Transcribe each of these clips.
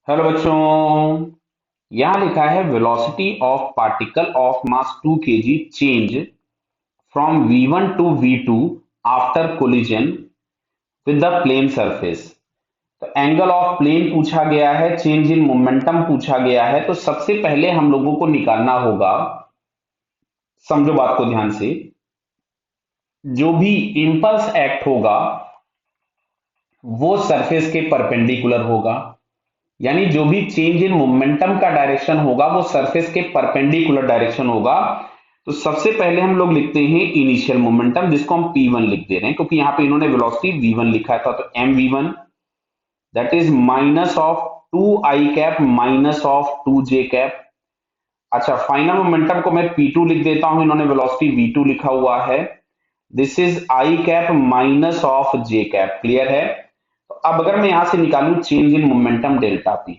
Hello बच्चों। यहां लिखा है velocity of particle of mass 2 kg change from v1 to v2 after collision with the plane surface. तो angle of plane पूछा गया है, चेंज इन मोमेंटम पूछा गया है। तो सबसे पहले हम लोगों को निकालना होगा, समझो बात को ध्यान से, जो भी इंपल्स एक्ट होगा वो सरफेस के परपेंडिकुलर होगा। यानी जो भी चेंज इन मोमेंटम का डायरेक्शन होगा वो सरफेस के परपेंडिकुलर डायरेक्शन होगा। तो सबसे पहले हम लोग लिखते हैं इनिशियल मोमेंटम, जिसको हम p1 लिख दे रहे हैं क्योंकि यहां पे इन्होंने वेलोसिटी v1 लिखा था। तो mv1 that is minus of 2i cap minus of 2j cap. अच्छा, फाइनल मोमेंटम को मैं p2 लिख देता हूं, इन्होंने वेलोसिटी v2 लिखा हुआ है। This is i cap minus of j cap. Clear है? तो अब अगर मैं यहां से निकालूं change in momentum delta p,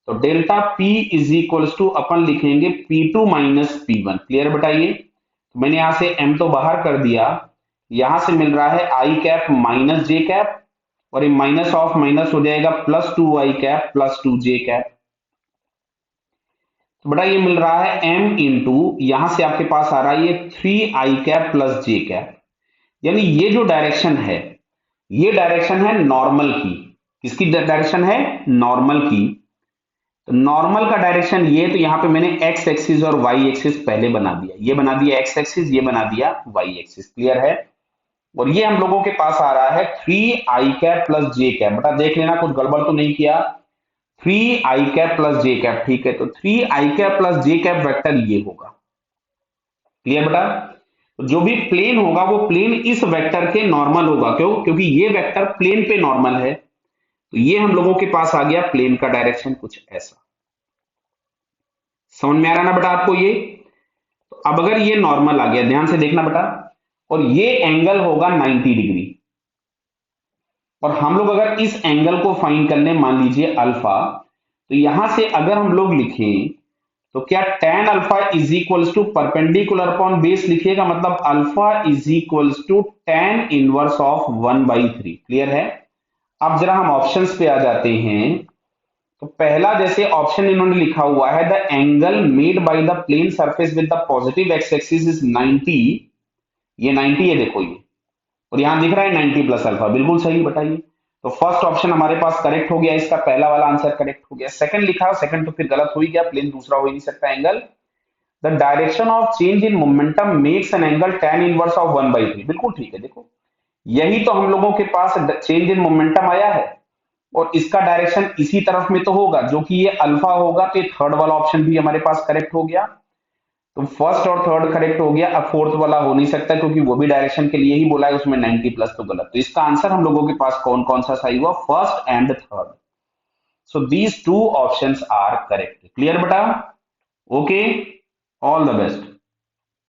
तो delta P is equals to अपन लिखेंगे P2 माइनस P1। क्लियर बताइए? तो मैंने यहां से M तो बाहर कर दिया, यहां से मिल रहा है I cap minus J cap, और ये माइनस ऑफ माइनस हो जाएगा plus 2i cap plus 2j cap. तो बेटा ये मिल रहा है M इंटू, यहां से आपके पास आ रहा है ये 3i cap plus j cap. यानी ये जो डायरेक्शन है, ये डायरेक्शन है नॉर्मल की। किसकी डायरेक्शन है? नॉर्मल की। तो नॉर्मल का डायरेक्शन ये, तो यहां पे मैंने एक्स एक्सिस और वाई एक्सिस पहले बना दिया। ये बना दिया एक्स एक्सिस, ये बना दिया वाई एक्सिस। क्लियर है? और ये हम लोगों के पास आ रहा है 3i कैप प्लस जे कैप। बेटा देख लेना कुछ गड़बड़ तो नहीं किया। 3i कैप प्लस जे कैप, ठीक है। तो 3i कैप प्लस जे कैप वेक्टर ये होगा। क्लियर बेटा? तो जो भी प्लेन होगा वो प्लेन इस वेक्टर के नॉर्मल होगा। क्यों? क्योंकि ये वेक्टर प्लेन पे नॉर्मल है। तो ये हम लोगों के पास आ गया प्लेन का डायरेक्शन कुछ ऐसा। समझ में आ रहा ना बेटा आपको ये? तो अब अगर ये नॉर्मल आ गया, ध्यान से देखना बेटा, और ये एंगल होगा 90 डिग्री, और हम लोग अगर इस एंगल को फाइंड करने मान लीजिए अल्फा, तो यहां से अगर हम लोग लिखें तो क्या tan alpha is equals to perpendicular upon base लिखिएगा, मतलब alpha is equals to tan inverse of 1/3। Clear है? अब जरा हम ऑप्शंस पे आ जाते हैं। तो पहला जैसे ऑप्शन इन्होंने लिखा हुआ है, the angle made by the plane surface with the positive x axis is 90। ये 90 है, देखो ये, और यहां दिख रहा है 90 प्लस अल्फा। बिल्कुल सही, बताइए। तो फर्स्ट ऑप्शन हमारे पास करेक्ट हो गया, इसका पहला वाला आंसर करेक्ट हो गया। सेकंड लिखा, सेकंड तो फिर गलत हो ही गया, प्लेन दूसरा हो ही नहीं सकता angle. The direction of change in momentum makes an angle tan inverse of 1/3। बिल्कुल ठीक है। देखो, यही तो हम लोगों के पास चेंज इन मोमेंटम आया है, और इसका डायरेक्शन इसी तरफ में तो होगा, जो कि ये अल्फा होगा। तो ये थर्ड वाला ऑप्शन भी हमारे पास करेक्ट हो गया। तो फर्स्ट और थर्ड करेक्ट हो गया। अब फोर्थ वाला हो नहीं सकता क्योंकि वो भी डायरेक्शन के लिए ही बोला है, उसमें 90 प्लस तो गलत। तो इसका आंसर हम लोगों के पास कौन कौन सा सही हुआ? First and third. So these two options are correct. Clear बेटा? Okay, all the best.